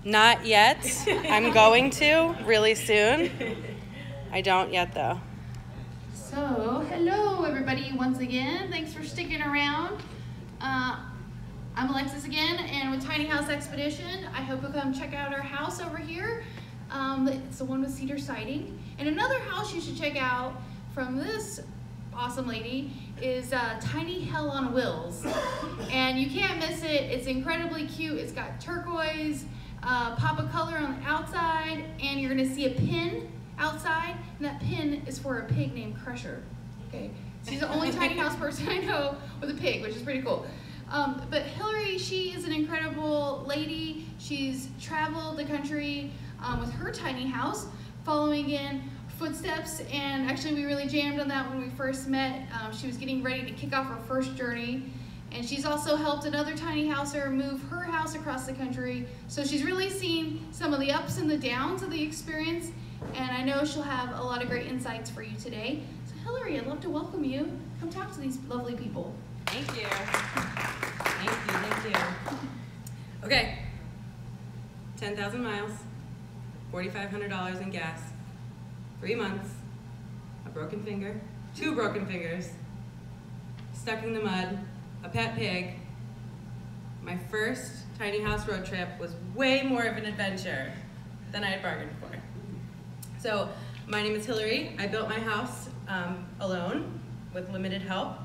Not yet. I'm going to really soon. I don't yet, though. So, hello everybody once again. Thanks for sticking around. I'm Alexis again, and with Tiny House Expedition, I hope you'll come check out our house over here. It's the one with cedar siding. And another house you should check out from this awesome lady is Tiny Hell on Wheels. And you can't miss it. It's incredibly cute. It's got turquoise, pop of color on the outside, and you're gonna see a pin outside, and that pin is for a pig named Crusher. Okay, she's the only tiny house person I know with a pig, which is pretty cool. But Hillary, she is an incredible lady. She's traveled the country with her tiny house, following in footsteps, and actually we really jammed on that when we first met. She was getting ready to kick off her first journey, and she's also helped another tiny houser move her house across the country. So she's really seen some of the ups and the downs of the experience, and I know she'll have a lot of great insights for you today. So Hillary, I'd love to welcome you. Come talk to these lovely people. Thank you. Thank you. Okay, 10,000 miles, $4,500 in gas, 3 months, a broken finger, 2 broken fingers, stuck in the mud, a pet pig. My first tiny house road trip was way more of an adventure than I had bargained for. So, my name is Hillary. I built my house alone with limited help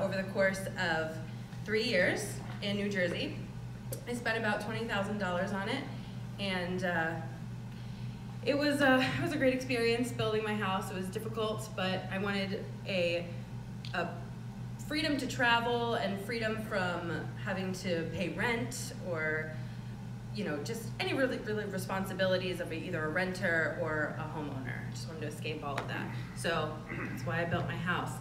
over the course of 3 years in New Jersey. I spent about $20,000 on it, and it was a great experience building my house. It was difficult, but I wanted a freedom to travel and freedom from having to pay rent or, just any really responsibilities of either a renter or a homeowner. I just wanted to escape all of that. So that's why I built my house.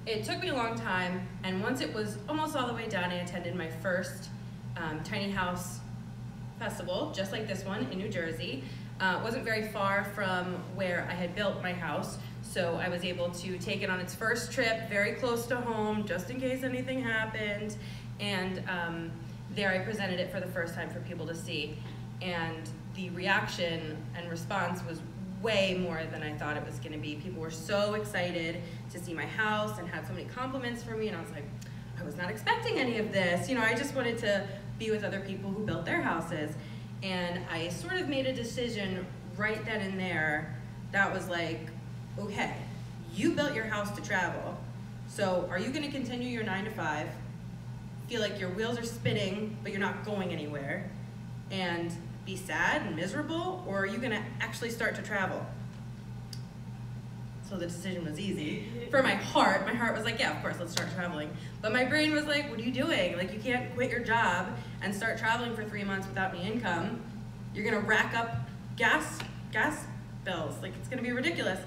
It took me a long time, and once it was almost all the way done, I attended my first tiny house festival, just like this one in New Jersey. It wasn't very far from where I had built my house, so I was able to take it on its first trip, very close to home, just in case anything happened, and there I presented it for the first time for people to see, and the reaction and response was way more than I thought it was going to be. People were so excited to see my house and had so many compliments for me, and I was like, I was not expecting any of this. I just wanted to be with other people who built their houses, and I sort of made a decision right then and there that was like, okay, you built your house to travel, so are you going to continue your 9 to 5, feel like your wheels are spinning but you're not going anywhere, and be sad and miserable, or are you going to actually start to travel? So the decision was easy. For my heart was like, yeah, of course, let's start traveling. But my brain was like, what are you doing? Like, you can't quit your job and start traveling for 3 months without any income. You're going to rack up gas bills. Like, it's going to be ridiculous.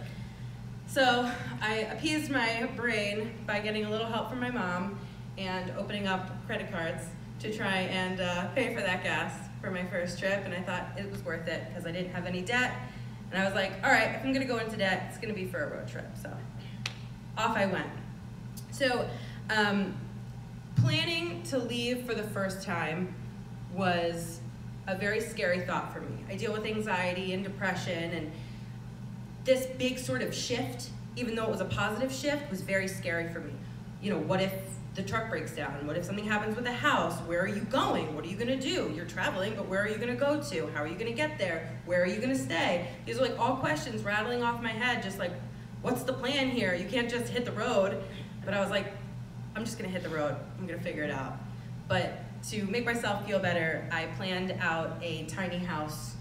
So I appeased my brain by getting a little help from my mom and opening up credit cards to try and pay for that gas for my first trip, and I thought it was worth it because I didn't have any debt, and I was like, all right, if I'm gonna go into debt, it's gonna be for a road trip, so off I went. So planning to leave for the first time was a very scary thought for me. I deal with anxiety and depression, and this big sort of shift, even though it was a positive shift, was very scary for me. What if the truck breaks down? What if something happens with the house? Where are you going? What are you gonna do? You're traveling, but where are you gonna go to? How are you gonna get there? Where are you gonna stay? These are like all questions rattling off my head, just like, what's the plan here? You can't just hit the road. But I was like, I'm just gonna hit the road. I'm gonna figure it out. But to make myself feel better, I planned out a tiny house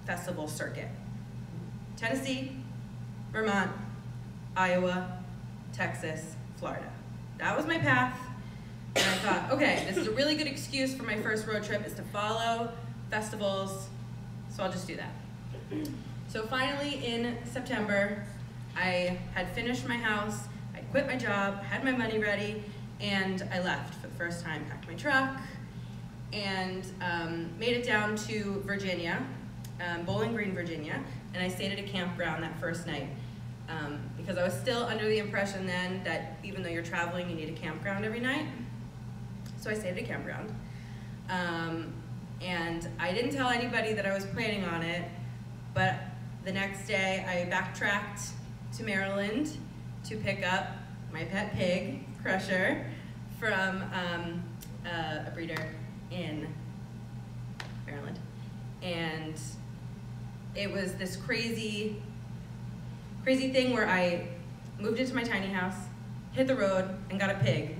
festival circuit. Tennessee, Vermont, Iowa, Texas, Florida. That was my path, and I thought, okay, this is a really good excuse for my first road trip is to follow festivals, so I'll just do that. So finally in September, I had finished my house, I quit my job, had my money ready, and I left for the first time, packed my truck, and made it down to Virginia, Bowling Green, Virginia, and I stayed at a campground that first night. Because I was still under the impression then that even though you're traveling, you need a campground every night. So I stayed at a campground. And I didn't tell anybody that I was planning on it, but the next day I backtracked to Maryland to pick up my pet pig, Crusher, from a breeder in Maryland. And it was this crazy thing where I moved into my tiny house, hit the road, and got a pig.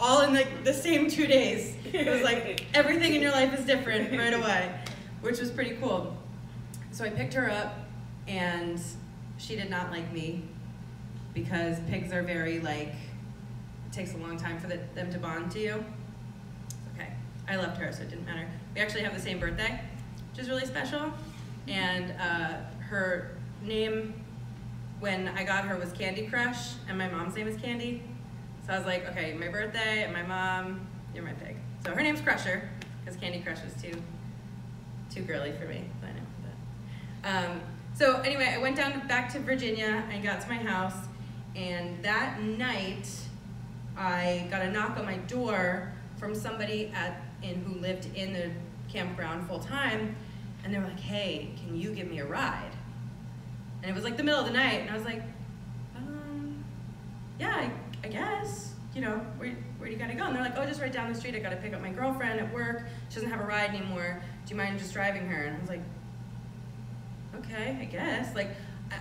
All in like the same 2 days. It was like everything in your life is different right away, which was pretty cool. So I picked her up, and she did not like me because pigs are very like, it takes a long time for them to bond to you. Okay, I loved her, so it didn't matter. We actually have the same birthday, which is really special. And her name, when I got her, was Candy Crush, and my mom's name is Candy. So I was like, okay, my birthday and my mom, you're my pig. So her name's Crusher, because Candy Crush was too girly for me. I know. So anyway, I went back to Virginia. I got to my house, and that night I got a knock on my door from somebody who lived in the campground full time, and they were like, hey, can you give me a ride? And it was like the middle of the night, and I was like, yeah, I guess. You know, where do you gotta go? And they're like, oh, just right down the street. I gotta pick up my girlfriend at work. She doesn't have a ride anymore. Do you mind just driving her? And I was like, okay, I guess. Like,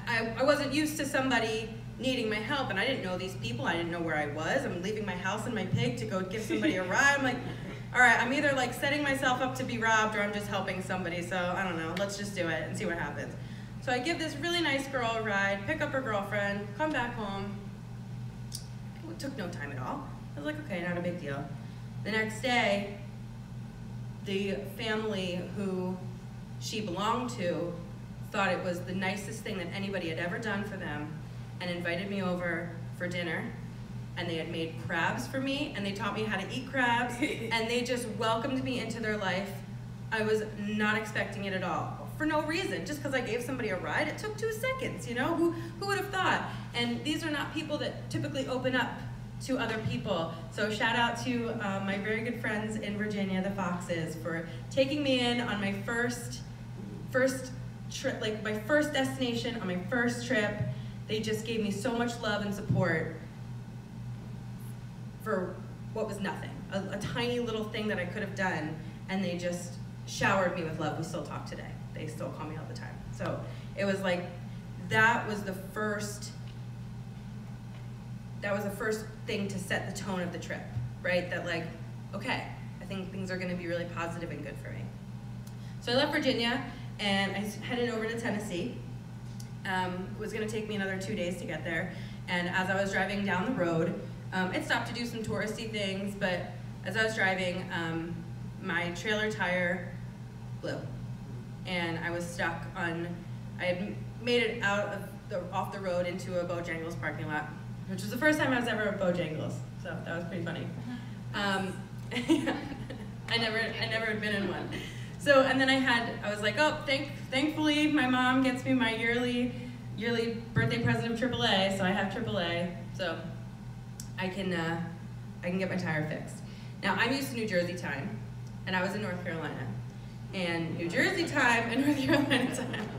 I wasn't used to somebody needing my help, and I didn't know these people. I didn't know where I was. I'm leaving my house and my pig to go give somebody a ride. I'm like, all right, I'm either like setting myself up to be robbed, or I'm just helping somebody. So I don't know. Let's just do it and see what happens. So I give this really nice girl a ride, pick up her girlfriend, come back home. It took no time at all. I was like, okay, not a big deal. The next day, the family who she belonged to thought it was the nicest thing that anybody had ever done for them, and invited me over for dinner. And they had made crabs for me, and they taught me how to eat crabs, and they just welcomed me into their life. I was not expecting it at all. For no reason, just because I gave somebody a ride. It took 2 seconds, you know? Who would have thought? And these are not people that typically open up to other people. So shout out to my very good friends in Virginia, the Foxes, for taking me in on my first trip, like my first destination on my first trip. They just gave me so much love and support for what was nothing, a tiny little thing that I could have done, and they just showered me with love. We still talk today. They still call me all the time. So it was like, that was the first thing to set the tone of the trip, right? That like, okay, I think things are gonna be really positive and good for me. So I left Virginia, and I headed over to Tennessee. It was gonna take me another 2 days to get there. And as I was driving down the road, it stopped to do some touristy things, but as I was driving, my trailer tire blew. And I was stuck I had made it off the road into a Bojangles parking lot, which was the first time I was ever at Bojangles, so that was pretty funny. I never had been in one. So, and then I was like, oh, thankfully my mom gets me my yearly birthday present of AAA, so I have AAA, so I can get my tire fixed. Now, I'm used to New Jersey time, and I was in North Carolina. And New Jersey time and North Carolina time,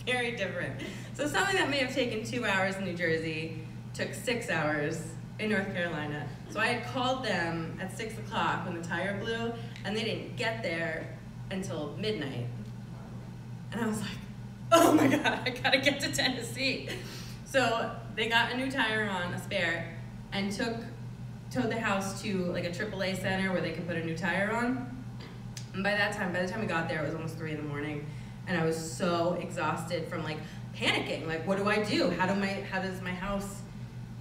very different. So something that may have taken 2 hours in New Jersey took 6 hours in North Carolina. So I had called them at 6 o'clock when the tire blew, and they didn't get there until midnight. And I was like, oh my God, I gotta get to Tennessee. So they got a new tire on, a spare, and towed the house to like a AAA center where they could put a new tire on. And by the time we got there, it was almost 3 in the morning, and I was so exhausted from like panicking. Like, what do I do? How does my house,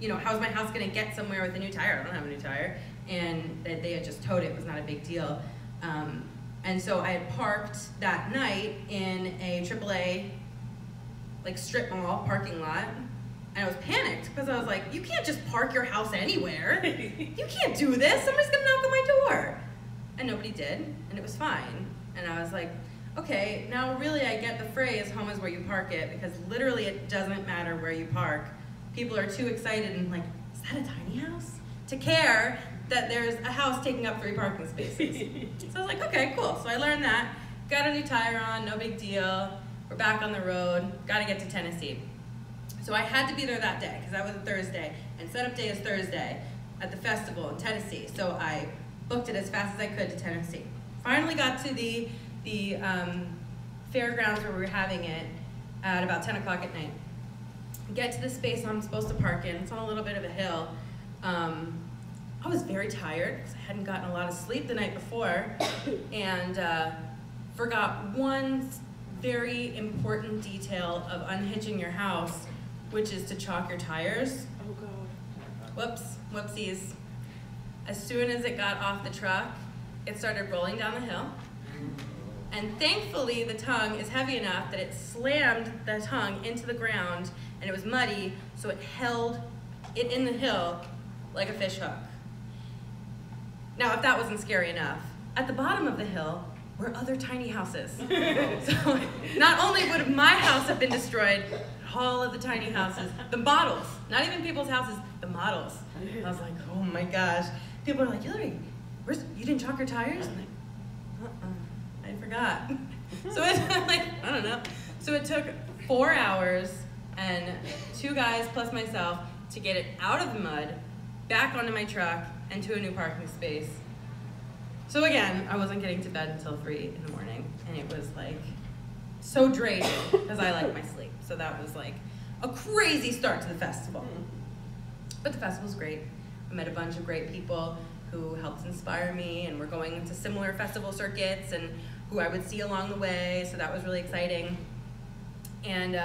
how's my house gonna get somewhere with a new tire? I don't have a new tire. And they had just towed it. It was not a big deal. And so I had parked that night in a AAA like strip mall parking lot, and I was panicked because I was like, you can't just park your house anywhere. You can't do this. Somebody's gonna knock on my door. And nobody did, and it was fine. And I was like, okay, now really I get the phrase, home is where you park it, because literally it doesn't matter where you park. People are too excited and like, is that a tiny house? To care that there's a house taking up 3 parking spaces. So I was like, okay, cool. So I learned that, got a new tire on, no big deal. We're back on the road, gotta get to Tennessee. So I had to be there that day, because that was a Thursday, and setup day is Thursday at the festival in Tennessee. So I booked it as fast as I could to Tennessee. Finally got to the fairgrounds where we were having it at about 10 o'clock at night. Get to the space I'm supposed to park in. It's on a little bit of a hill. I was very tired because I hadn't gotten a lot of sleep the night before, and forgot one very important detail of unhitching your house, which is to chalk your tires. Oh God. Whoops, whoopsies. As soon as it got off the truck, it started rolling down the hill. And thankfully, the tongue is heavy enough that it slammed the tongue into the ground, and it was muddy, so it held it in the hill like a fish hook. Now, if that wasn't scary enough, at the bottom of the hill were other tiny houses. So not only would my house have been destroyed, all of the tiny houses, the models, not even people's houses, the models. I was like, oh my gosh. People are like, Hillary, you didn't chalk your tires? I'm like, I forgot. So it's like, I don't know. So it took 4 hours and 2 guys plus myself to get it out of the mud, back onto my truck, and to a new parking space. So again, I wasn't getting to bed until 3 in the morning, and it was like so draining because I like my sleep. So that was like a crazy start to the festival. But the festival was great. I met a bunch of great people who helped inspire me, and we're going to similar festival circuits and who I would see along the way, so that was really exciting. And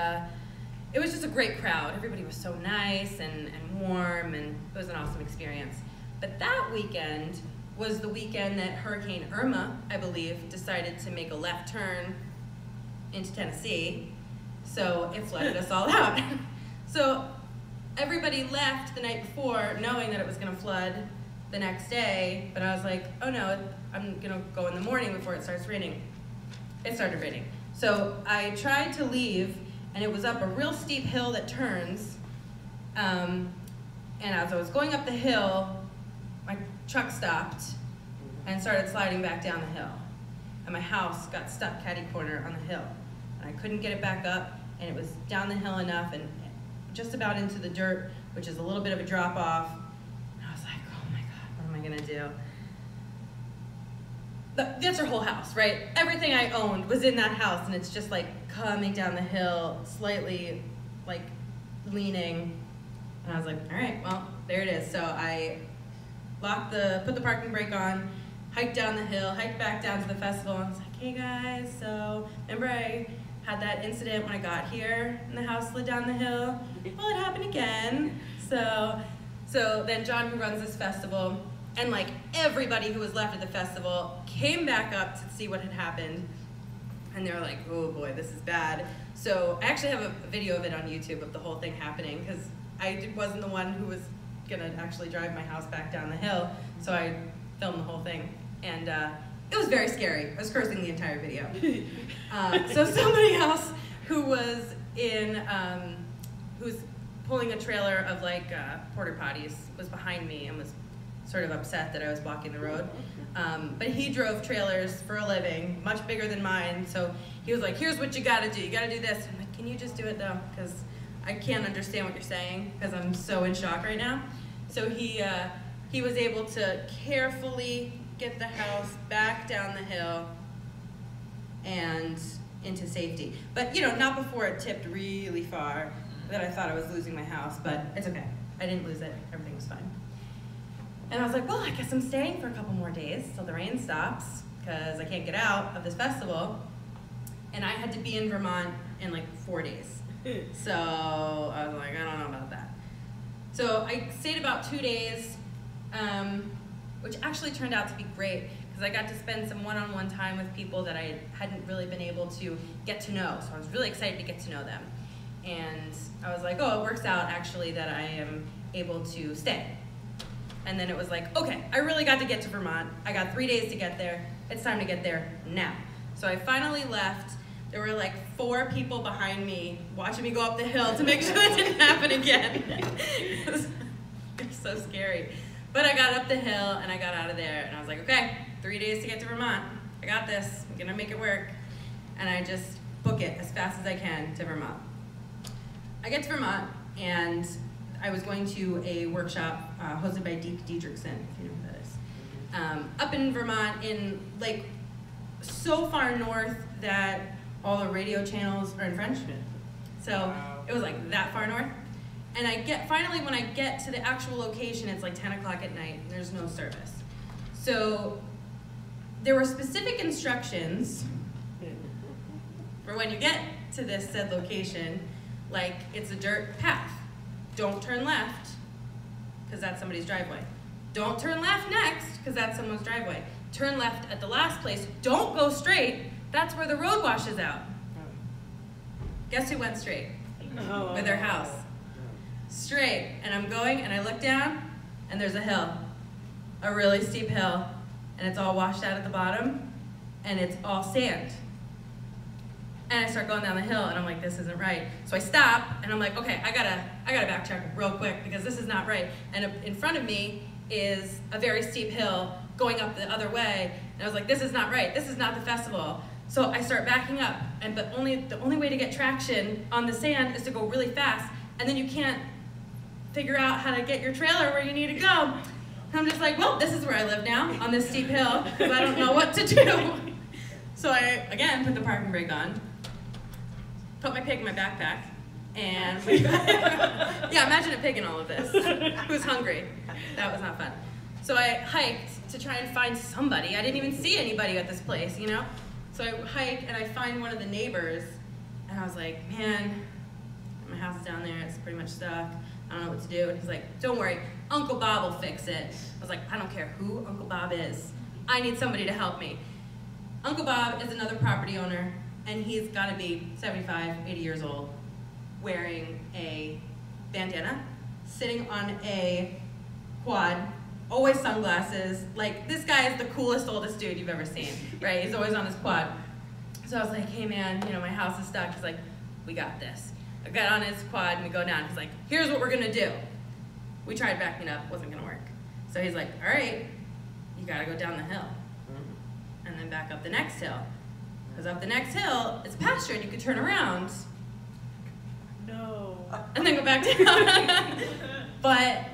it was just a great crowd. Everybody was so nice and warm, and it was an awesome experience. But that weekend was the weekend that Hurricane Irma, I believe, decided to make a left turn into Tennessee, so it flooded us all out. So everybody left the night before knowing that it was gonna flood the next day, but I was like, oh no, I'm gonna go in the morning before it starts raining. It started raining. So I tried to leave, and it was up a real steep hill that turns, and as I was going up the hill, my truck stopped and started sliding back down the hill. And my house got stuck catty corner on the hill. And I couldn't get it back up, and it was down the hill enough and just about into the dirt, which is a little bit of a drop off. And I was like, oh my God, what am I gonna do? That's our whole house, right? Everything I owned was in that house, and it's just like coming down the hill, slightly like leaning. And I was like, all right, well, there it is. So I put the parking brake on, hiked down the hill, hiked back down to the festival, and I was like, hey guys, so remember I had that incident when I got here and the house slid down the hill? Well, it happened again. So then John, who runs this festival, and like everybody who was left at the festival came back up to see what had happened, and they were like, oh boy, this is bad. So I actually have a video of it on YouTube of the whole thing happening, because I wasn't the one who was gonna actually drive my house back down the hill, so I filmed the whole thing, and it was very scary. I was cursing the entire video. So somebody else who was who's pulling a trailer of like porta potties was behind me and was sort of upset that I was blocking the road. But he drove trailers for a living, much bigger than mine, so he was like, here's what you gotta do. You gotta do this. I'm like, can you just do it though? Because I can't understand what you're saying because I'm so in shock right now. So he was able to carefully get the house back down the hill and into safety. But you know, not before it tipped really far that I thought I was losing my house, but it's okay. I didn't lose it, everything was fine. And I was like, well, I guess I'm staying for a couple more days till the rain stops because I can't get out of this festival. And I had to be in Vermont in like 4 days. So I was like, I don't know about that. So I stayed about 2 days, which actually turned out to be great because I got to spend some one-on-one time with people that I hadn't really been able to get to know. So I was really excited to get to know them. And I was like, oh, it works out actually that I am able to stay. And then it was like, okay, I really got to get to Vermont. I got 3 days to get there. It's time to get there now. So I finally left. There were like 4 people behind me watching me go up the hill to make sure that didn't happen again. It was so scary. But I got up the hill and I got out of there and I was like, okay, 3 days to get to Vermont. I got this, I'm gonna make it work. And I just book it as fast as I can to Vermont. I get to Vermont, and I was going to a workshop hosted by Deke Diedrichson, if you know who that is. Up in Vermont, in like so far north that all the radio channels are in French. So it was like that far north. And finally when I get to the actual location, it's like 10 o'clock at night, and there's no service. So there were specific instructions for when you get to this said location, like it's a dirt path. Don't turn left, because that's somebody's driveway. Don't turn left next, because that's someone's driveway. Turn left at the last place. Don't go straight. That's where the road washes out. Guess who went straight? With their house. Straight. And I'm going, and I look down, and there's a hill. A really steep hill. And it's all washed out at the bottom, and it's all sand. And I start going down the hill, and I'm like, this isn't right. So I stop, and I'm like, okay, I gotta backtrack real quick, because this is not right. And in front of me is a very steep hill going up the other way, and I was like, this is not right. This is not the festival. So I start backing up, but the only way to get traction on the sand is to go really fast, and then you can't figure out how to get your trailer where you need to go. And I'm just like, well, this is where I live now, on this steep hill, because I don't know what to do. So I, again, put the parking brake on, put my pig in my backpack, and yeah, imagine a pig in all of this. Who's hungry? That was not fun. So I hiked to try and find somebody. I didn't even see anybody at this place, you know? So I hike, and I find one of the neighbors, and I was like, man, my house is down there, it's pretty much stuck. I don't know what to do. And he's like, don't worry, Uncle Bob will fix it. I was like, I don't care who Uncle Bob is. I need somebody to help me. Uncle Bob is another property owner, and he's got to be 75, 80 years old, wearing a bandana, sitting on a quad, always sunglasses. Like, this guy is the coolest, oldest dude you've ever seen, right? He's always on his quad. So I was like, hey man, you know, my house is stuck. He's like, we got this. I got on his quad, and we go down. He's like, here's what we're gonna do. We tried backing up, wasn't gonna work. So he's like, all right, you gotta go down the hill, and then back up the next hill. Because up the next hill, it's pasture, and you could turn around. No. And then go back down. But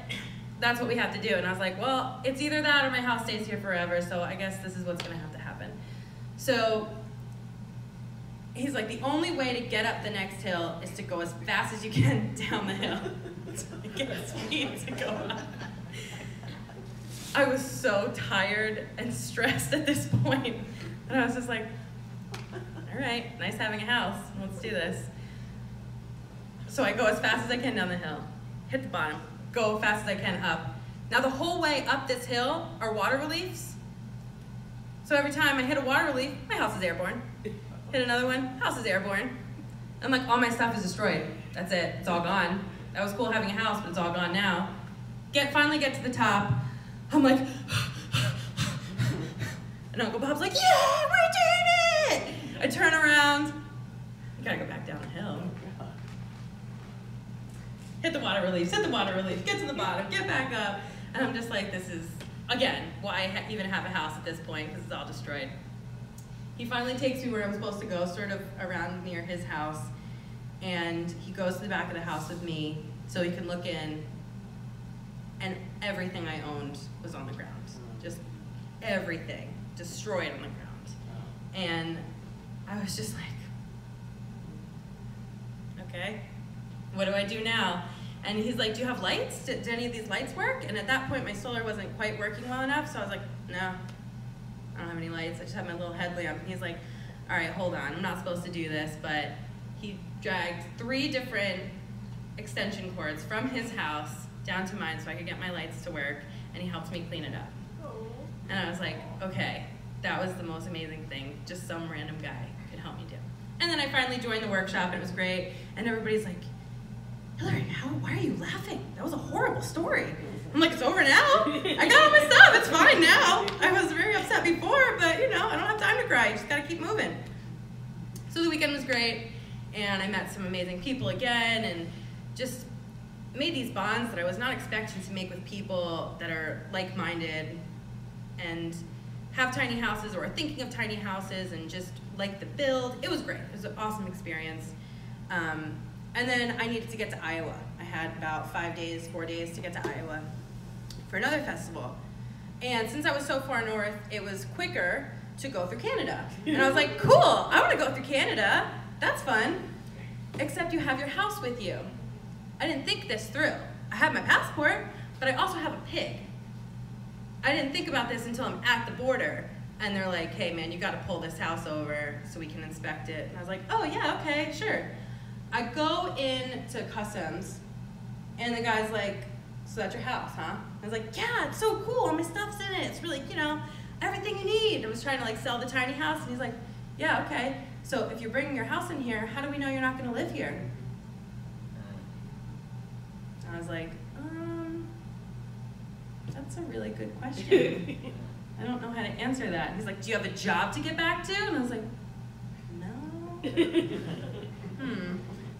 that's what we have to do. And I was like, well, it's either that or my house stays here forever, so I guess this is what's gonna have to happen. So he's like, the only way to get up the next hill is to go as fast as you can down the hill. To get speed to go up. I was so tired and stressed at this point. And I was just like, all right, nice having a house. Let's do this. So I go as fast as I can down the hill, hit the bottom, go as fast as I can up. Now the whole way up this hill are water reliefs. So every time I hit a water relief, my house is airborne. Hit another one, house is airborne. I'm like, all my stuff is destroyed. That's it, it's all gone. That was cool having a house, but it's all gone now. Finally get to the top. I'm like, and Uncle Bob's like, yeah, we did it! I turn around, you gotta go back down the hill. Hit the water relief, get to the bottom, get back up. And I'm just like, this is, again, why I even have a house at this point, because it's all destroyed. He finally takes me where I'm supposed to go, sort of around near his house, and he goes to the back of the house with me so he can look in, and everything I owned was on the ground. Just everything, destroyed on the ground. And I was just like, okay, what do I do now? And he's like, do you have lights? Do any of these lights work? And at that point, my solar wasn't quite working well enough, so I was like, no, I don't have any lights. I just have my little headlamp. And he's like, all right, hold on, I'm not supposed to do this, but he dragged 3 different extension cords from his house down to mine so I could get my lights to work, and he helped me clean it up. And I was like, okay, that was the most amazing thing, just some random guy could help me do. And then I finally joined the workshop, and it was great, and everybody's like, Hillary, why are you laughing? That was a horrible story. I'm like, it's over now. I got all my stuff, it's fine now. I was very upset before, but you know, I don't have time to cry, you just gotta keep moving. So the weekend was great, and I met some amazing people again, and just made these bonds that I was not expecting to make with people that are like-minded, and have tiny houses or are thinking of tiny houses and just like the build. It was great. It was an awesome experience. And then I needed to get to Iowa. I had about 4 days to get to Iowa for another festival. And since I was so far north, it was quicker to go through Canada. And I was like, cool, I want to go through Canada. That's fun. Except you have your house with you. I didn't think this through. I have my passport, but I also have a pig. I didn't think about this until I'm at the border. And they're like, hey man, you gotta pull this house over so we can inspect it. And I was like, oh yeah, okay, sure. I go into customs, and the guy's like, so that's your house, huh? I was like, yeah, it's so cool, all my stuff's in it. It's really, you know, everything you need. I was trying to like sell the tiny house, and he's like, yeah, okay. So if you're bringing your house in here, how do we know you're not gonna live here? And I was like, that's a really good question. I don't know how to answer that. He's like, do you have a job to get back to? And I was like, no.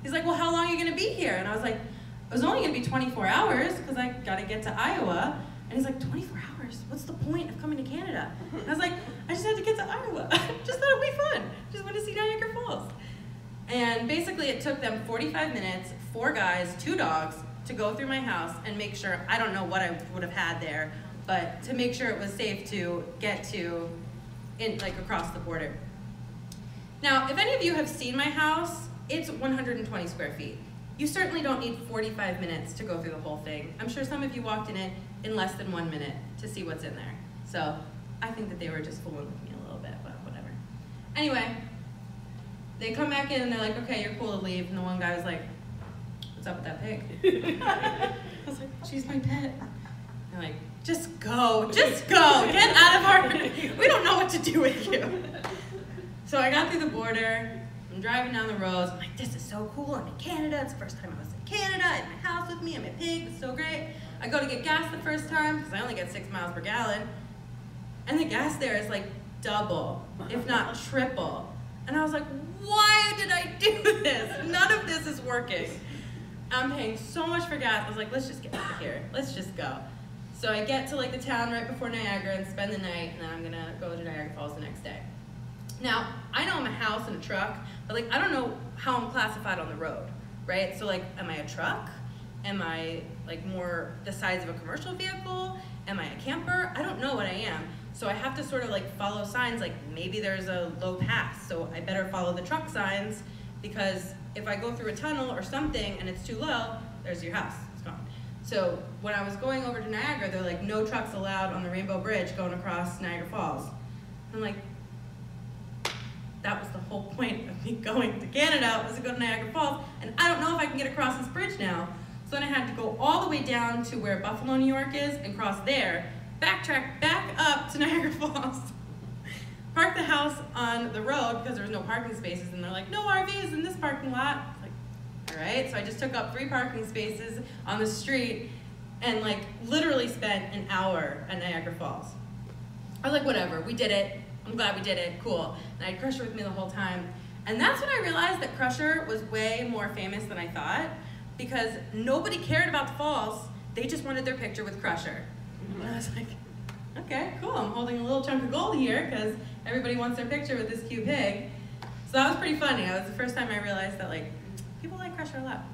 He's like, well, how long are you gonna be here? And I was like, it was only gonna be 24 hours because I gotta get to Iowa. And he's like, 24 hours? What's the point of coming to Canada? And I was like, I just had to get to Iowa. Just thought it'd be fun. Just went to see Niagara Falls. And basically it took them 45 minutes, 4 guys, 2 dogs, to go through my house and make sure, I don't know what I would have had there, but to make sure it was safe to get to across the border. Now, if any of you have seen my house, it's 120 square feet. You certainly don't need 45 minutes to go through the whole thing. I'm sure some of you walked in it in less than 1 minute to see what's in there. So I think that they were just fooling with me a little bit, but whatever. Anyway, they come back in and they're like, okay, you're cool to leave. And the one guy was like, what's up with that pig? I was like, she's my pet. They're like, just go, get out of our, we don't know what to do with you. So I got through the border, I'm driving down the roads, I'm like, this is so cool, I'm in Canada, it's the first time I was in Canada, I have my house with me, I'm a pig, it's so great. I go to get gas the first time, because I only get 6 miles per gallon, and the gas there is like double, if not triple. And I was like, why did I do this? None of this is working. I'm paying so much for gas, I was like, let's just get out of here, let's just go. So I get to like the town right before Niagara and spend the night, and then I'm gonna go to Niagara Falls the next day. Now, I know I'm a house and a truck, but like I don't know how I'm classified on the road, right? So like, am I a truck? Am I like more the size of a commercial vehicle? Am I a camper? I don't know what I am. So I have to sort of like follow signs, like maybe there's a low pass, so I better follow the truck signs, because if I go through a tunnel or something and it's too low, there's your house, it's gone. So when I was going over to Niagara, they're like, no trucks allowed on the Rainbow Bridge going across Niagara Falls. I'm like, that was the whole point of me going to Canada, was to go to Niagara Falls, and I don't know if I can get across this bridge now. So then I had to go all the way down to where Buffalo, New York is, and cross there, backtrack back up to Niagara Falls, park the house on the road because there was no parking spaces, and they're like, no RVs in this parking lot. It's like, all right, so I just took up 3 parking spaces on the street and like literally spent an hour at Niagara Falls. I was like, whatever, we did it. I'm glad we did it, cool. And I had Crusher with me the whole time. And that's when I realized that Crusher was way more famous than I thought, because nobody cared about the falls. They just wanted their picture with Crusher. And I was like, okay, cool, I'm holding a little chunk of gold here because everybody wants their picture with this cute pig. So that was pretty funny. That was the first time I realized that like, people like Crusher a lot.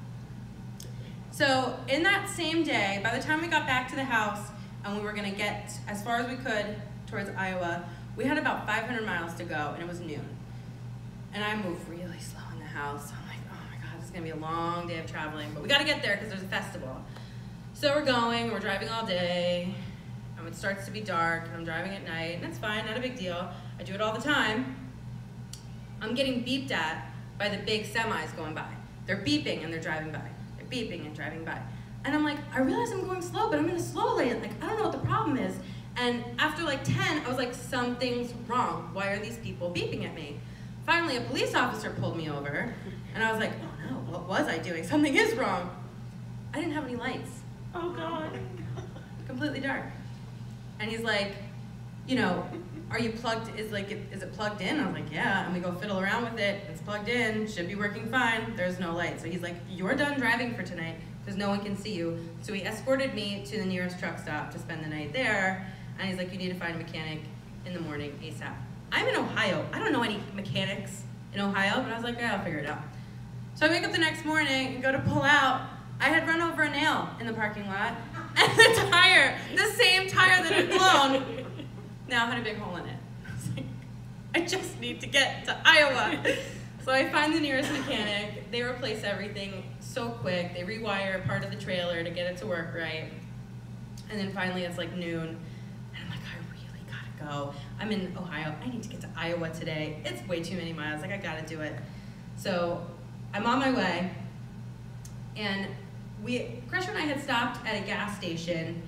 So in that same day, by the time we got back to the house and we were gonna get as far as we could towards Iowa, we had about 500 miles to go, and it was noon. And I moved really slow in the house. So I'm like, oh my God, this is gonna be a long day of traveling, but we gotta get there because there's a festival. So we're going, we're driving all day, and it starts to be dark, and I'm driving at night, and it's fine, not a big deal. I do it all the time. I'm getting beeped at by the big semis going by. They're beeping and they're driving by. They're beeping and driving by. And I'm like, I realize I'm going slow, but I'm in a slow lane. Like, I don't know what the problem is. And after like 10, I was like, something's wrong. Why are these people beeping at me? Finally, a police officer pulled me over, and I was like, oh no, what was I doing? Something is wrong. I didn't have any lights. Oh God. Completely dark. And he's like, you know, are you plugged, is it plugged in? I was like, yeah, and we go fiddle around with it. It's plugged in, should be working fine. There's no light. So he's like, you're done driving for tonight because no one can see you. So he escorted me to the nearest truck stop to spend the night there. And he's like, you need to find a mechanic in the morning ASAP. I'm in Ohio. I don't know any mechanics in Ohio, but I was like, yeah, I'll figure it out. So I wake up the next morning and go to pull out. I had run over a nail in the parking lot, and the tire, the same tire that had blown, now had a big hole in it. I was like, I just need to get to Iowa. So I find the nearest mechanic. They replace everything so quick. They rewire part of the trailer to get it to work right. And then finally it's like noon, and I'm like, I really gotta go. I'm in Ohio. I need to get to Iowa today. It's way too many miles. Like, I gotta do it. So I'm on my way, and Crusher and I had stopped at a gas station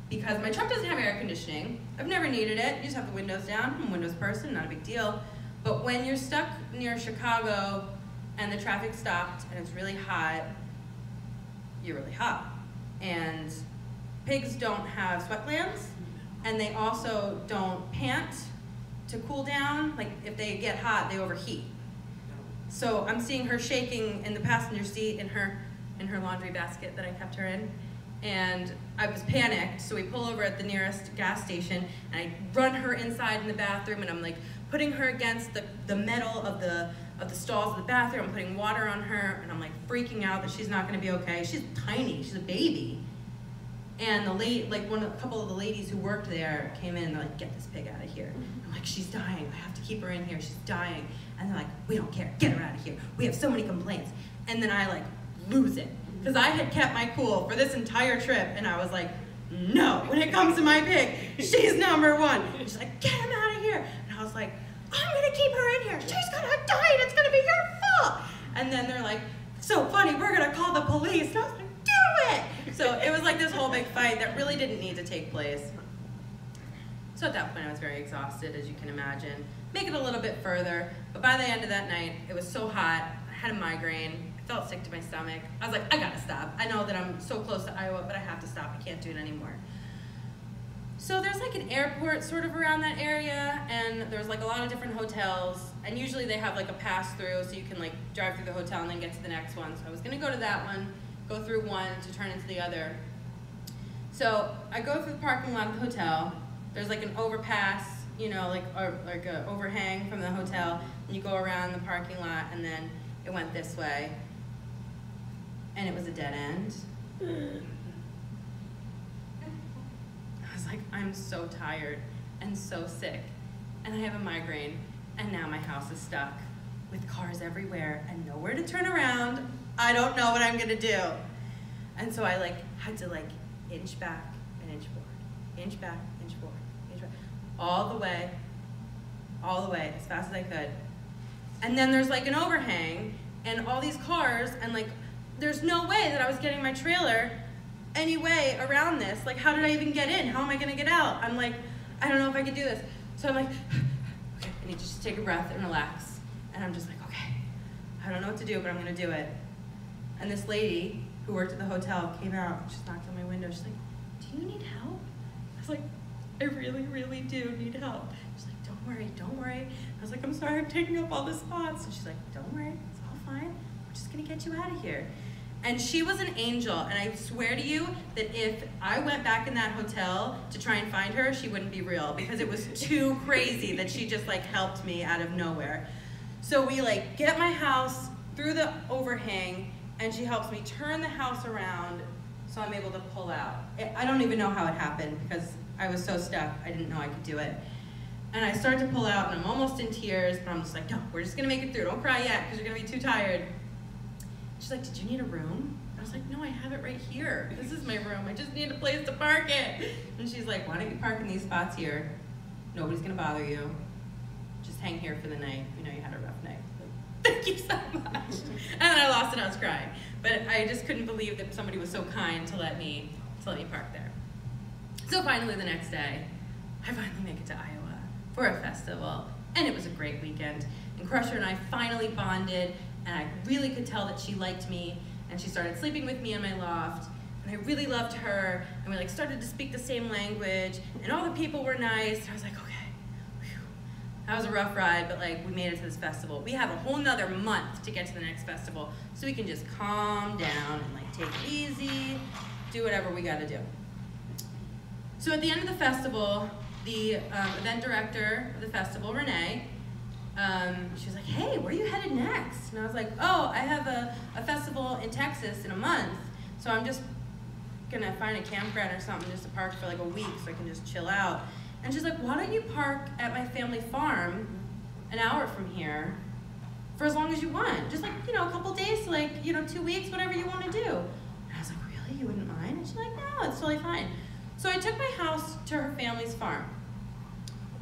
because my truck doesn't have air conditioning. I've never needed it. You just have the windows down. I'm a windows person, not a big deal. But when you're stuck near Chicago and the traffic stopped and it's really hot, you're really hot. And pigs don't have sweat glands, and they also don't pant to cool down. Like, if they get hot, they overheat. So I'm seeing her shaking in the passenger seat in her laundry basket that I kept her in. And I was panicked, so we pull over at the nearest gas station, and I run her inside in the bathroom, and I'm like putting her against the metal of the stalls of the bathroom. I'm putting water on her, and I'm like freaking out that she's not gonna be okay. She's tiny, she's a baby. And a couple of the ladies who worked there came in and they're like, get this pig out of here. I'm like, she's dying, I have to keep her in here, she's dying. And they're like, we don't care, get her out of here. We have so many complaints. And then I like lose it. Because I had kept my cool for this entire trip, and I was like, no, when it comes to my pig, she's number one. And she's like, get him out of here. And I was like, I'm gonna keep her in here. She's gonna die, and it's gonna be your fault. And then they're like, so funny, we're gonna call the police. And I was like, do it. So it was like this whole big fight that really didn't need to take place. So at that point, I was very exhausted, as you can imagine. Make it a little bit further, but by the end of that night, it was so hot, I had a migraine, I felt sick to my stomach. I was like, I gotta stop. I know that I'm so close to Iowa, but I have to stop. I can't do it anymore. So there's like an airport sort of around that area, and there's like a lot of different hotels, and usually they have like a pass-through, so you can like drive through the hotel and then get to the next one. So I was gonna go to that one, go through one to turn into the other. So I go through the parking lot of the hotel. There's like an overpass, you know, like an overhang from the hotel, and you go around the parking lot, and then it went this way, and it was a dead end. I was like, I'm so tired and so sick, and I have a migraine, and now my house is stuck with cars everywhere and nowhere to turn around. I don't know what I'm gonna do. And so I like had to like inch back and inch forward, inch back, inch forward, inch back, all the way, as fast as I could. And then there's like an overhang and all these cars, and like there's no way that I was getting my trailer any way around this. Like, how did I even get in? How am I gonna get out? I'm like, I don't know if I can do this. So I'm like, okay, I need to just take a breath and relax. And I'm just like, okay, I don't know what to do, but I'm gonna do it. And this lady who worked at the hotel came out, she knocked on my window, she's like, do you need help? I was like, I really, really do need help. She's like, don't worry, don't worry. I was like, I'm sorry, I'm taking up all the spots. And she's like, don't worry, it's all fine. We're just gonna get you out of here. And she was an angel, and I swear to you that if I went back in that hotel to try and find her, she wouldn't be real, because it was too crazy that she just like helped me out of nowhere. So we like get my house through the overhang, and she helps me turn the house around so I'm able to pull out. I don't even know how it happened, because I was so stuck, I didn't know I could do it. And I start to pull out, and I'm almost in tears, but I'm just like, no, we're just gonna make it through. Don't cry yet, because you're gonna be too tired. She's like, did you need a room? I was like, no, I have it right here. This is my room. I just need a place to park it. And she's like, why don't you park in these spots here? Nobody's gonna bother you. Just hang here for the night. We know you had a rough night. Thank you so much. And then I lost it, I was crying. But I just couldn't believe that somebody was so kind to let me park there. So finally the next day, I finally make it to Iowa for a festival. And it was a great weekend. And Crusher and I finally bonded, and I really could tell that she liked me, and she started sleeping with me in my loft, and I really loved her, and we like started to speak the same language, and all the people were nice, and I was like, okay, whew. That was a rough ride, but like we made it to this festival. We have a whole nother month to get to the next festival, so we can just calm down and like take it easy, do whatever we gotta do. So at the end of the festival, the event director of the festival, Renee, she was like, hey, where are you headed next? And I was like, oh, I have a festival in Texas in a month, so I'm just gonna find a campground or something just to park for like a week so I can just chill out. And she's like, why don't you park at my family farm an hour from here for as long as you want? Just like, you know, a couple days to like, you know, 2 weeks, whatever you want to do. And I was like, really? You wouldn't mind? And she's like, no, it's totally fine. So I took my house to her family's farm.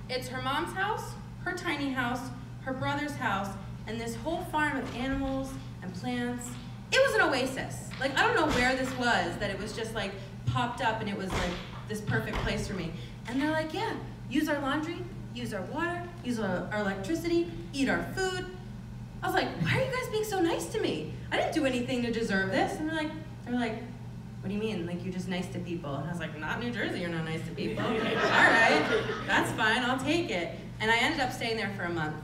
It's her mom's house, her tiny house, her brother's house, and this whole farm of animals and plants. It was an oasis. Like, I don't know where this was, that it was just like popped up and it was like this perfect place for me. And they're like, yeah, use our laundry, use our water, use our electricity, eat our food. I was like, why are you guys being so nice to me? I didn't do anything to deserve this. And they're like, what do you mean? Like, you're just nice to people? And I was like, not New Jersey, you're not nice to people. All right, that's fine, I'll take it. And I ended up staying there for a month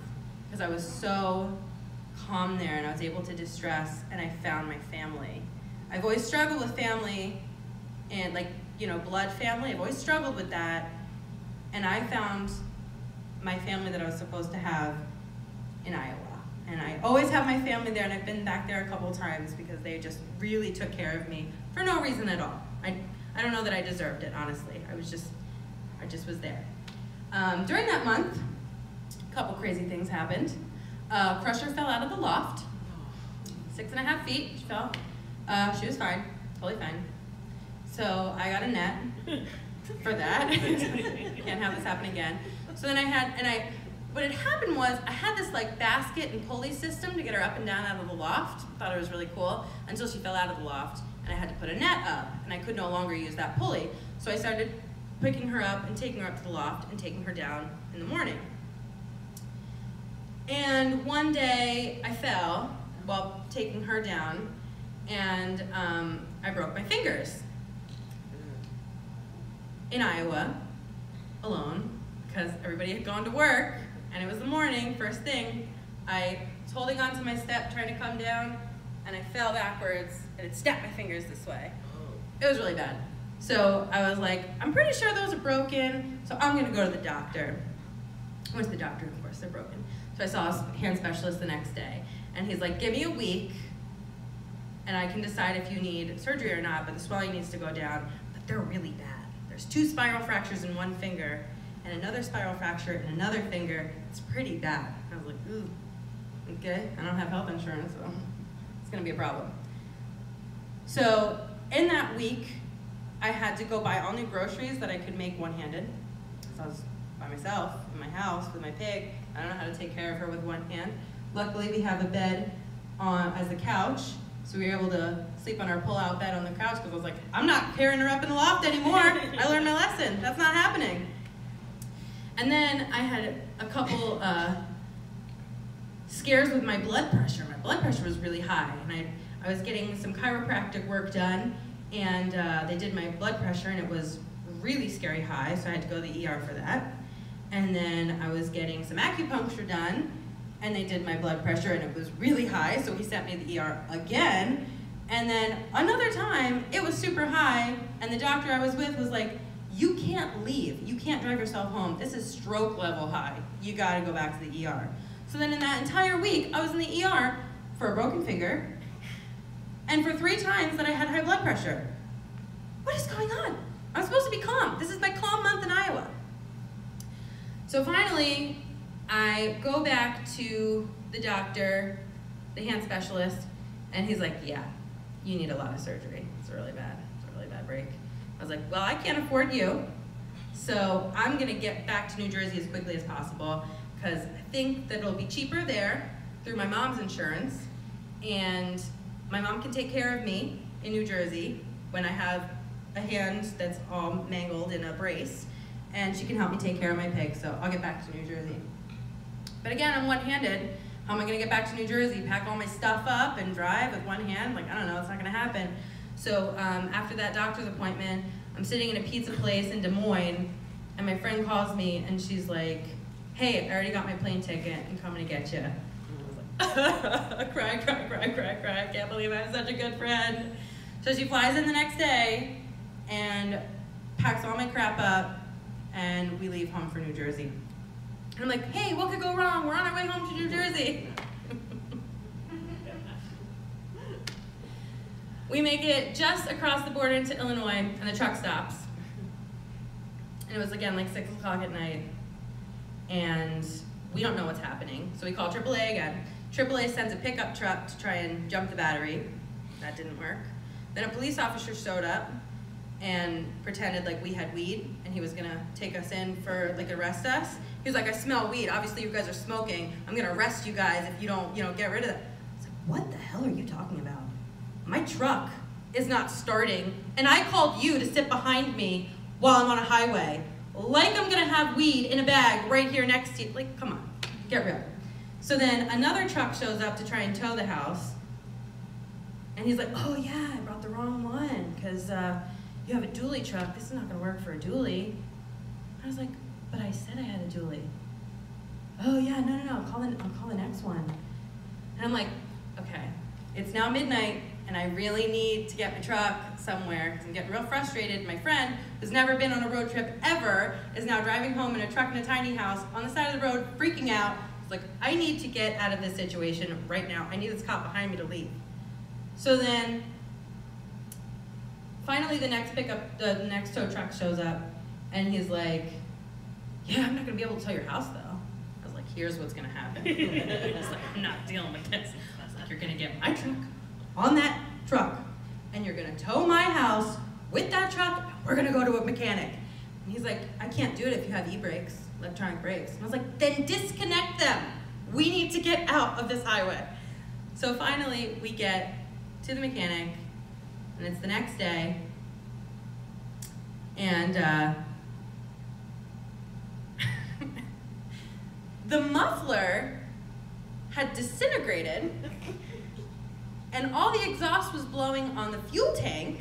because I was so calm there and I was able to distress and I found my family. I've always struggled with family and like, you know, blood family. I've always struggled with that. And I found my family that I was supposed to have in Iowa. And I always have my family there, and I've been back there a couple times because they just really took care of me for no reason at all. I don't know that I deserved it, honestly. I just was there. During that month, a couple crazy things happened. Crusher fell out of the loft, 6.5 feet, she fell. She was fine, totally fine. So I got a net for that. Can't have this happen again. So then what had happened was I had this like basket and pulley system to get her up and down out of the loft. Thought it was really cool until she fell out of the loft and I had to put a net up and I could no longer use that pulley. So I started picking her up and taking her up to the loft and taking her down in the morning. And one day I fell while taking her down and I broke my fingers. In Iowa, alone, because everybody had gone to work, and it was the morning, first thing, I was holding onto my step, trying to come down, and I fell backwards, and it snapped my fingers this way. It was really bad. So I was like, I'm pretty sure those are broken, so I'm gonna go to the doctor. I went to the doctor, of course, they're broken. So I saw a hand specialist the next day, and he's like, give me a week, and I can decide if you need surgery or not, but the swelling needs to go down, but they're really bad. There's 2 spiral fractures in one finger and another spiral fracture in another finger. It's pretty bad. I was like, ooh, okay, I don't have health insurance, so it's gonna be a problem. So in that week, I had to go buy all new groceries that I could make one-handed. So I was by myself in my house with my pig. I don't know how to take care of her with one hand. Luckily, we have a bed as the couch, so we were able to sleep on our pull-out bed on the couch because I was like, I'm not carrying her up in the loft anymore. I learned my lesson. That's not happening. And then I had a couple scares with my blood pressure. My blood pressure was really high, and I was getting some chiropractic work done, and they did my blood pressure, and it was really scary high, so I had to go to the ER for that. And then I was getting some acupuncture done, and they did my blood pressure, and it was really high, so he sent me to the ER again. And then another time, it was super high, and the doctor I was with was like, you can't leave. You can't drive yourself home. This is stroke level high. You gotta go back to the ER. So then in that entire week, I was in the ER for a broken finger, and for 3 times that I had high blood pressure. What is going on? I'm supposed to be calm. This is my calm month in Iowa. So finally, I go back to the doctor, the hand specialist, and he's like, yeah, you need a lot of surgery. It's really bad break. I was like, well, I can't afford you, so I'm gonna get back to New Jersey as quickly as possible because I think that it'll be cheaper there through my mom's insurance, and my mom can take care of me in New Jersey when I have a hand that's all mangled in a brace, and she can help me take care of my pig, so I'll get back to New Jersey. But again, I'm one-handed. How am I gonna get back to New Jersey, pack all my stuff up and drive with one hand? Like, I don't know, it's not gonna happen. So after that doctor's appointment, I'm sitting in a pizza place in Des Moines, and my friend calls me, and she's like, hey, I already got my plane ticket, I'm coming to get you. And I was like, cry, I can't believe I have such a good friend. So she flies in the next day, and packs all my crap up, and we leave home for New Jersey. And I'm like, hey, what could go wrong? We're on our way home to New Jersey. We make it just across the border into Illinois, and the truck stops. And it was, again, like 6 o'clock at night, and we don't know what's happening. So we call AAA again. AAA sends a pickup truck to try and jump the battery. That didn't work. Then a police officer showed up and pretended like we had weed, and he was gonna take us in for, like, arrest us. He was like, I smell weed. Obviously, you guys are smoking. I'm gonna arrest you guys if you don't, get rid of that. I was like, what the hell are you talking about? My truck is not starting, and I called you to sit behind me while I'm on a highway. Like I'm gonna have weed in a bag right here next to you. Like, come on, get real. So then another truck shows up to try and tow the house, and he's like, oh yeah, I brought the wrong one, because you have a dually truck. This is not gonna work for a dually. I was like, but I said I had a dually. Oh yeah, no, I'll call the next one. And I'm like, okay, it's now midnight, and I really need to get my truck somewhere, because I'm getting real frustrated. My friend, who's never been on a road trip ever, is now driving home in a truck in a tiny house on the side of the road, freaking out. It's like, I need to get out of this situation right now. I need this cop behind me to leave. So then, finally the next tow truck shows up, and he's like, yeah, I'm not gonna be able to tow your house though. I was like, here's what's gonna happen. It's like, I'm not dealing with this. I was like, you're gonna get my truck on that truck, and you're gonna tow my house with that truck. We're gonna go to a mechanic. And he's like, I can't do it if you have e-brakes, electronic brakes. And I was like, then disconnect them. We need to get out of this highway. So finally, we get to the mechanic, and it's the next day, and the muffler had disintegrated, and all the exhaust was blowing on the fuel tank,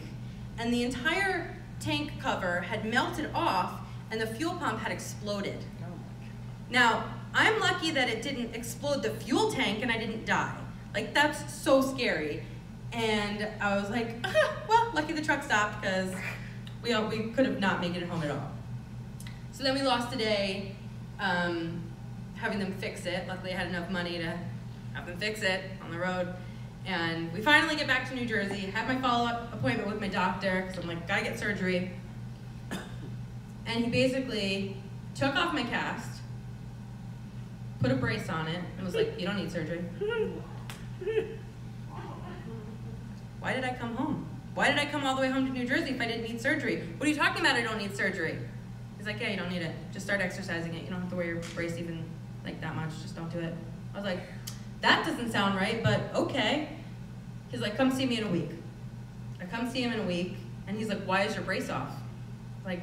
and the entire tank cover had melted off, and the fuel pump had exploded. Now, I'm lucky that it didn't explode the fuel tank and I didn't die. Like, that's so scary. And I was like, well, lucky the truck stopped, because we could have not made it home at all. So then we lost a day having them fix it. Luckily I had enough money to have them fix it on the road. And we finally get back to New Jersey, have my follow-up appointment with my doctor, because I'm like, gotta get surgery. And he basically took off my cast, put a brace on it, and was like, you don't need surgery. Why did I come home? Why did I come all the way home to New Jersey if I didn't need surgery? What are you talking about? I don't need surgery. He's like, yeah, you don't need it. Just start exercising it. You don't have to wear your brace even like that much. Just don't do it. I was like, that doesn't sound right, but okay. He's like, come see me in a week. I come see him in a week, and he's like, why is your brace off? Like,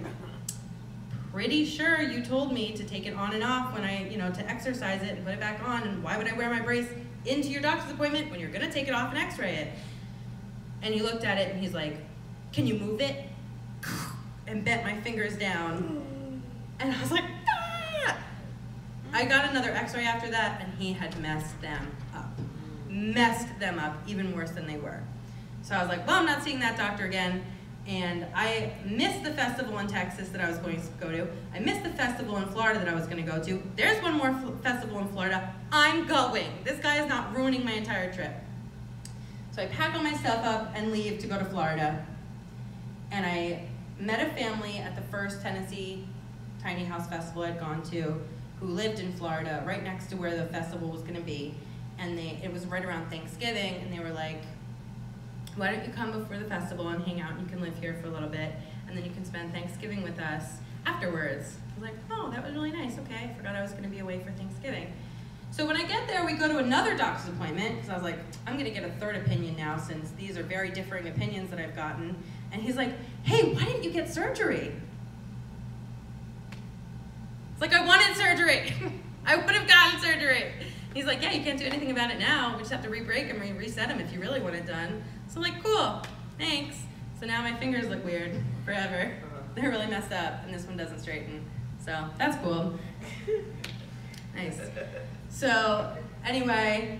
pretty sure you told me to take it on and off when I, to exercise it and put it back on, and why would I wear my brace into your doctor's appointment when you're gonna take it off and x-ray it? And he looked at it and he's like, can you move it? And bent my fingers down. And I was like, ah! I got another x-ray after that, and he had messed them up. Messed them up even worse than they were. So I was like, well, I'm not seeing that doctor again. And I missed the festival in Texas that I was going to go to. I missed the festival in Florida that I was going to go to. There's one more festival in Florida. I'm going. This guy is not ruining my entire trip. So I pack all my stuff up and leave to go to Florida. And I met a family at the first Tennessee Tiny House Festival I'd gone to who lived in Florida, right next to where the festival was going to be. And it was right around Thanksgiving, and they were like, why don't you come before the festival and hang out, and you can live here for a little bit, and then you can spend Thanksgiving with us afterwards. I was like, oh, that was really nice. Okay, I forgot I was going to be away for Thanksgiving. So when I get there, we go to another doctor's appointment, because I was like, I'm going to get a third opinion now, since these are very differing opinions that I've gotten. And he's like, hey, why didn't you get surgery? It's like, I wanted surgery. I would have gotten surgery. He's like, yeah, you can't do anything about it now. We just have to re-break him and reset him if you really want it done. So I'm like, cool, thanks. So now my fingers look weird forever. They're really messed up, and this one doesn't straighten. So that's cool. Nice. So anyway,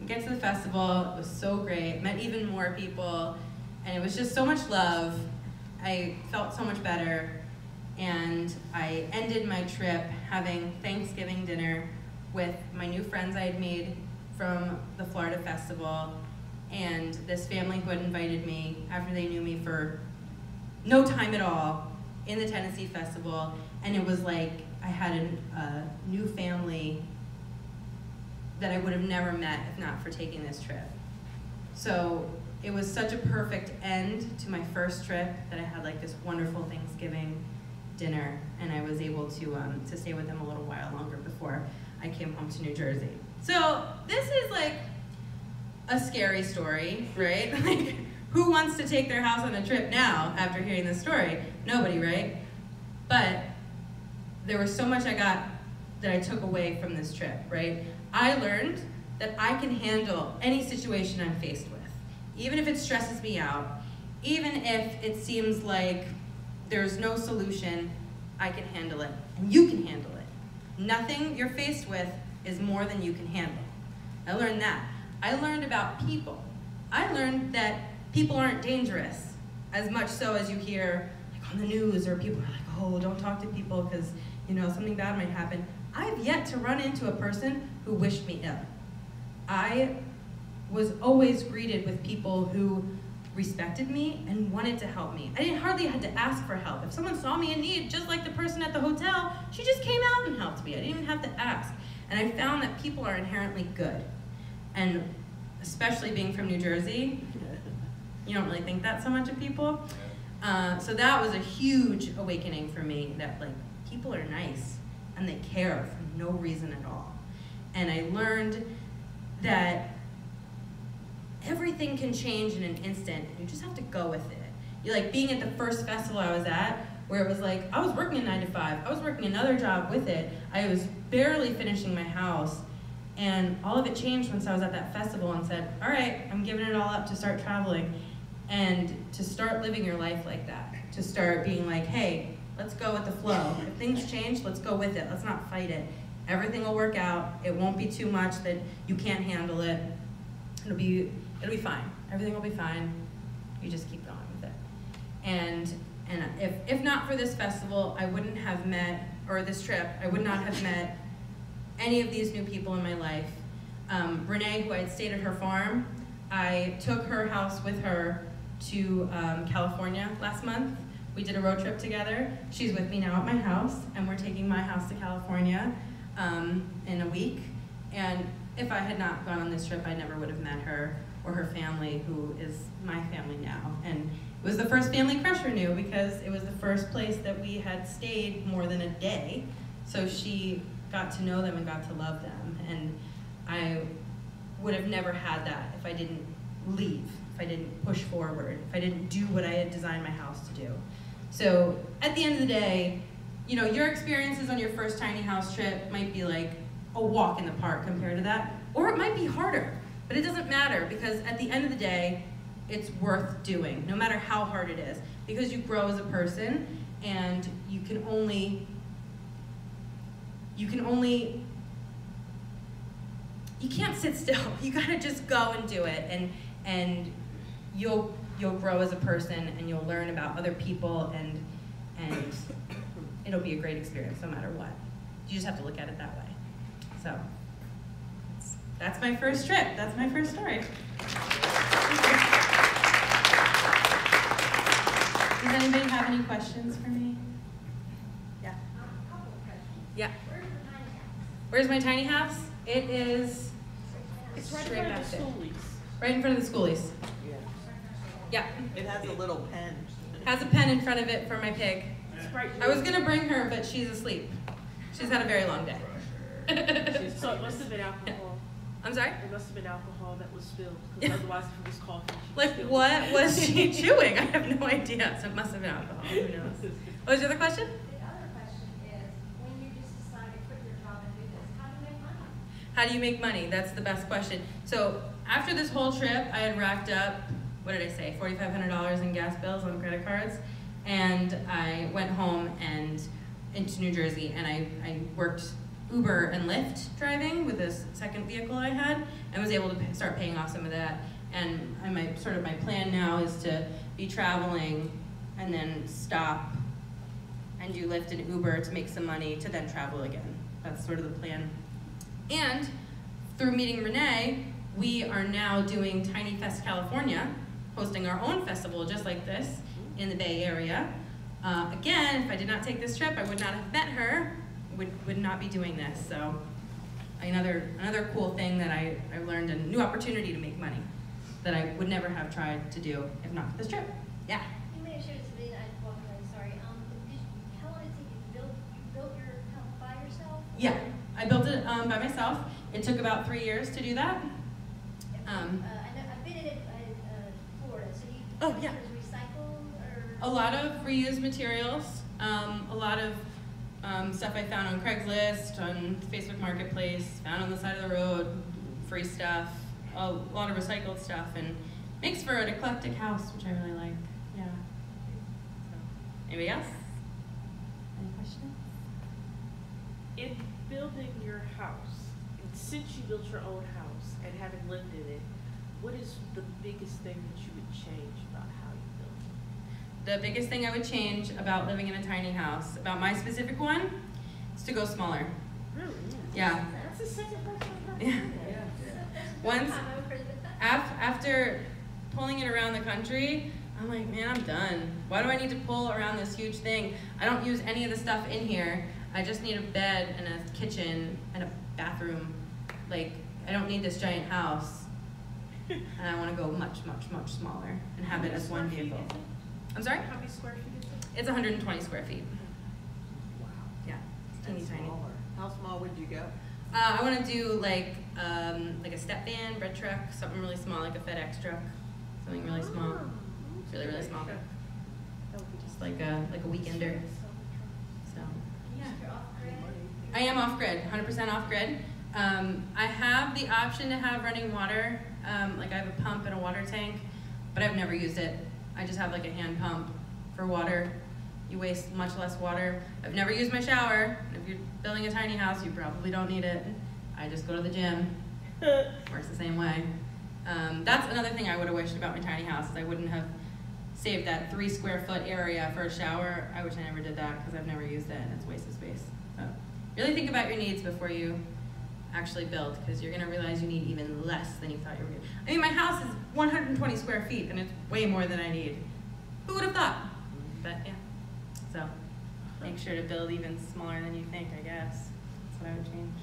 we get to the festival. It was so great. Met even more people, and it was just so much love. I felt so much better. And I ended my trip having Thanksgiving dinner with my new friends I had made from the Florida Festival, and this family who had invited me after they knew me for no time at all in the Tennessee Festival. And it was like I had a new family that I would have never met if not for taking this trip. So it was such a perfect end to my first trip that I had like this wonderful Thanksgiving dinner, and I was able to stay with them a little while longer before I came home to New Jersey. So this is like a scary story, right? Like, who wants to take their house on a trip now after hearing this story? Nobody, right? But there was so much that I took away from this trip, right? I learned that I can handle any situation I'm faced with, even if it stresses me out, even if it seems like there's no solution, I can handle it, and you can handle it. Nothing you're faced with is more than you can handle. I learned that. I learned about people. I learned that people aren't dangerous, as much so as you hear like on the news, or people are like, oh, don't talk to people because something bad might happen. I've yet to run into a person who wished me ill. I was always greeted with people who respected me and wanted to help me. I didn't hardly had to ask for help. If someone saw me in need, just like the person at the hotel, she just came out and helped me. I didn't even have to ask. And I found that people are inherently good. And especially being from New Jersey, you don't really think that so much of people. So that was a huge awakening for me, that like people are nice and they care for no reason at all. And I learned that everything can change in an instant, and you just have to go with it. You like being at the first festival I was at, where it was like, I was working a 9 to 5, I was working another job with it, I was barely finishing my house, and all of it changed once I was at that festival and said, all right, I'm giving it all up to start traveling, and to start living your life like that, to start being like, hey, let's go with the flow. If things change, let's go with it, let's not fight it. Everything will work out, it won't be too much that you can't handle it, it'll be fine. Everything will be fine. You just keep going with it. And if not for this festival, I wouldn't have met, or this trip, I would not have met any of these new people in my life. Renee, who I had stayed at her farm, I took her house with her to California last month. We did a road trip together. She's with me now at my house, and we're taking my house to California in a week. And if I had not gone on this trip, I never would have met her or her family, who is my family now. And it was the first family Crusher knew, because it was the first place that we had stayed more than a day. So she got to know them and got to love them. And I would have never had that if I didn't leave, if I didn't push forward, if I didn't do what I had designed my house to do. So at the end of the day, your experiences on your first tiny house trip might be like a walk in the park compared to that, or it might be harder. But it doesn't matter, because at the end of the day, it's worth doing, no matter how hard it is, because you grow as a person, and you can't sit still. You gotta just go and do it, and you'll grow as a person, and you'll learn about other people, and it'll be a great experience no matter what. You just have to look at it that way. So. That's my first trip. That's my first story. Does anybody have any questions for me? Yeah. A couple of questions. Yeah. Where's the tiny house? Where's my tiny house? It is It's right straight in front back of the there. schoolies. Right in front of the schoolies. Yeah. Yeah. It has a little pen. Has a pen in front of it for my pig. It's right I was gonna bring her, but she's asleep. She's had a very long day. So it must have been alcohol. I'm sorry? It must have been alcohol that was spilled, because otherwise if it was coffee, she Like, spilled what was she chewing? I have no idea. So it must have been alcohol. Who knows? What was your other question? The other question is, when you just decide to quit your job and do this, how do you make money? How do you make money? That's the best question. So after this whole trip, I had racked up, what did I say, $4,500 in gas bills on credit cards. And I went home and into New Jersey, and I worked Uber and Lyft driving with this second vehicle I had, and was able to start paying off some of that. And my plan now is to be traveling and then stop and do Lyft and Uber to make some money to then travel again. That's sort of the plan. And through meeting Renee, we are now doing Tiny Fest California, hosting our own festival just like this in the Bay Area. Again, if I did not take this trip, I would not have met her, would not be doing this. So another cool thing that I learned, a new opportunity to make money that I would never have tried to do if not for this trip. Yeah. You may have shared this with me, I'm sorry. How long did it take you to build? You built your house by yourself? Yeah, I built it by myself. It took about 3 years to do that. I know, I've been in Florida, so you Oh, yeah. recycle or? A lot of reused materials, a lot of stuff I found on Craigslist, on Facebook Marketplace, found on the side of the road, free stuff, a lot of recycled stuff, and makes for an eclectic house, which I really like. Yeah. So, anybody else? Any questions? In building your house, and since you built your own house and having lived in it, what is the biggest thing that you would change about how you built it? The biggest thing I would change about living in a tiny house, about my specific one, is to go smaller. Really? Yeah. That's the second person I've heard Yeah. that. Once, after pulling it around the country, I'm like, man, I'm done. Why do I need to pull around this huge thing? I don't use any of the stuff in here. I just need a bed and a kitchen and a bathroom. Like, I don't need this giant house. And I want to go much, much, much smaller and have it as one vehicle. I'm sorry? How many square feet is it? It's 120 square feet. Wow. Yeah, it's teeny That's tiny. smaller. How small would you go? I want to do like a step van, bread truck, something really small, like a FedEx truck, something really small, really, really small. That would be Just like a weekender. So yeah, You're off grid? I am off grid, 100% off grid. I have the option to have running water, like I have a pump and a water tank, but I've never used it. I just have like a hand pump for water. You waste much less water. I've never used my shower. If you're building a tiny house, you probably don't need it. I just go to the gym. Works the same way. That's another thing I would have wished about my tiny house, is I wouldn't have saved that 3 square foot area for a shower. I wish I never did that because I've never used it and it's a waste of space. So really think about your needs before you actually build, because you're gonna realize you need even less than you thought you were gonna. I mean, my house is 120 square feet and it's way more than I need. Who would have thought? But yeah. So make sure to build even smaller than you think, I guess. That's what I would change.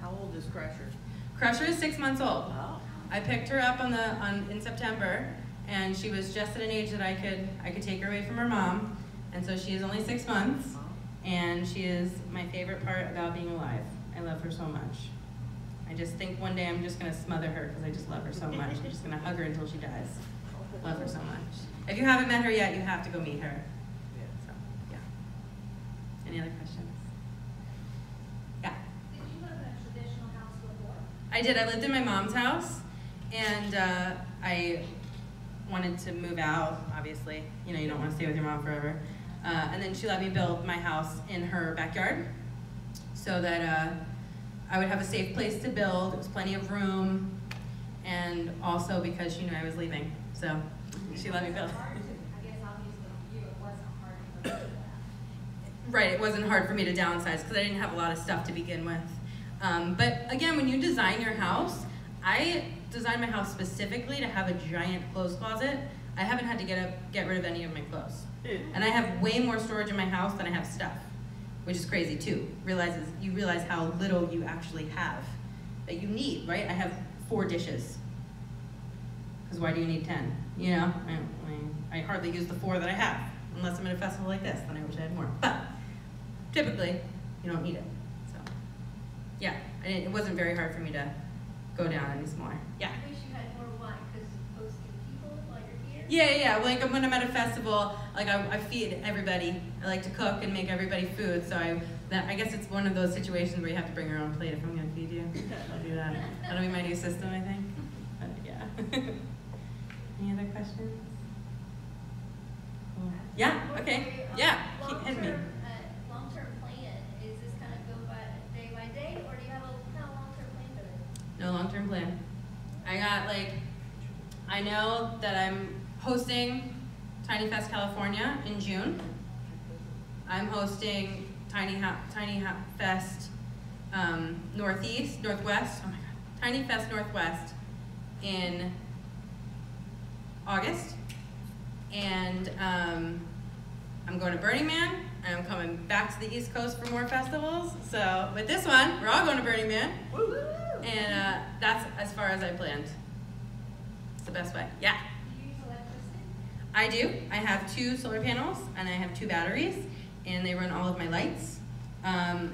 How old is Crusher? Crusher is 6 months old. Oh. I picked her up in September, and she was just at an age that I could take her away from her mom, and so she is only 6 months, and she is my favorite part about being alive. I love her so much. I just think one day I'm just gonna smother her because I just love her so much. I'm just gonna hug her until she dies. Love her so much. If you haven't met her yet, you have to go meet her. So, yeah. Any other questions? Yeah. Did you live in a traditional house before? I did. I lived in my mom's house, and I wanted to move out, obviously. You know, you don't want to stay with your mom forever. And then she let me build my house in her backyard so that I would have a safe place to build. There was plenty of room, and also because she knew I was leaving. So she let me build. I guess obviously for you it wasn't hard to do that. Right, it wasn't hard for me to downsize because I didn't have a lot of stuff to begin with. But again, when you design your house, I designed my house specifically to have a giant clothes closet. I haven't had to get rid of any of my clothes. And I have way more storage in my house than I have stuff, which is crazy too. You realize how little you actually have that you need, right? I have 4 dishes. Because why do you need 10? You know, I hardly use the 4 that I have, unless I'm at a festival like this, then I wish I had more. But typically, you don't need it. So yeah, it wasn't very hard for me to go down any smaller. Yeah. I wish you had more wine because hosting people while you're here. Yeah. Like when I'm at a festival, like I feed everybody. I like to cook and make everybody food. So I guess it's one of those situations where you have to bring your own plate if I'm gonna feed you. I'll do that. That'll be my new system, I think. But yeah. Any other questions? Cool. Yeah. Okay. Yeah. Keep hitting me. Long-term plan, is this kind of go by day, or do you have a kind of long-term plan for this? No long-term plan. I know that I'm hosting Tiny Fest California in June. I'm hosting Tiny Fest Northwest. Oh my God, Tiny Fest Northwest in August, and I'm going to Burning Man. I'm coming back to the East Coast for more festivals. So with this one, we're all going to Burning Man, and that's as far as I planned. It's the best way. Yeah. Do you use electricity? I do. I have 2 solar panels and I have 2 batteries, and they run all of my lights.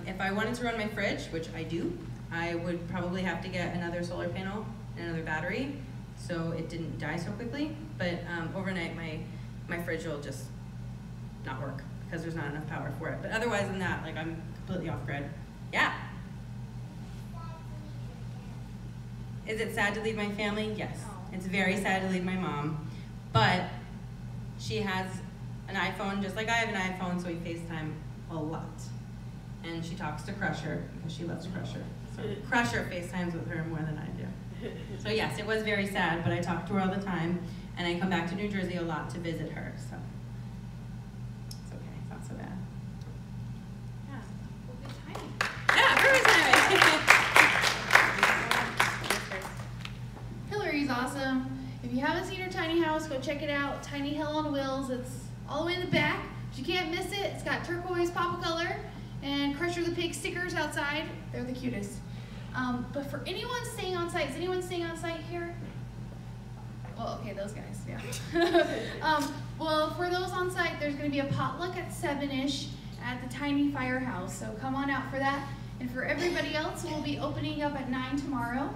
If I wanted to run my fridge, which I do, I would probably have to get another solar panel and another battery so it didn't die so quickly. But overnight, my fridge will just not work because there's not enough power for it. But otherwise than that, like, I'm completely off grid. Yeah. Is it sad to leave my family? Yes. It's very sad to leave my mom, but she has an iPhone just like I have an iPhone, so we FaceTime a lot. And she talks to Crusher because she loves Crusher. So Crusher FaceTimes with her more than I do. So yes, it was very sad, but I talk to her all the time, and I come back to New Jersey a lot to visit her, so it's okay, it's not so bad. Yeah. Well, good timing. Yeah, perfect timing. Hillary's awesome. If you haven't seen her tiny house, go check it out. Tiny Hell on Wheels. It's all the way in the back. But you can't miss it. It's got turquoise pop color and Crusher the Pig stickers outside. They're the cutest. But for anyone staying on site, is anyone staying on site here? Well, okay, those guys, yeah. Well, for those on site, there's going to be a potluck at 7-ish at the Tiny Firehouse. So come on out for that. And for everybody else, we'll be opening up at 9 tomorrow.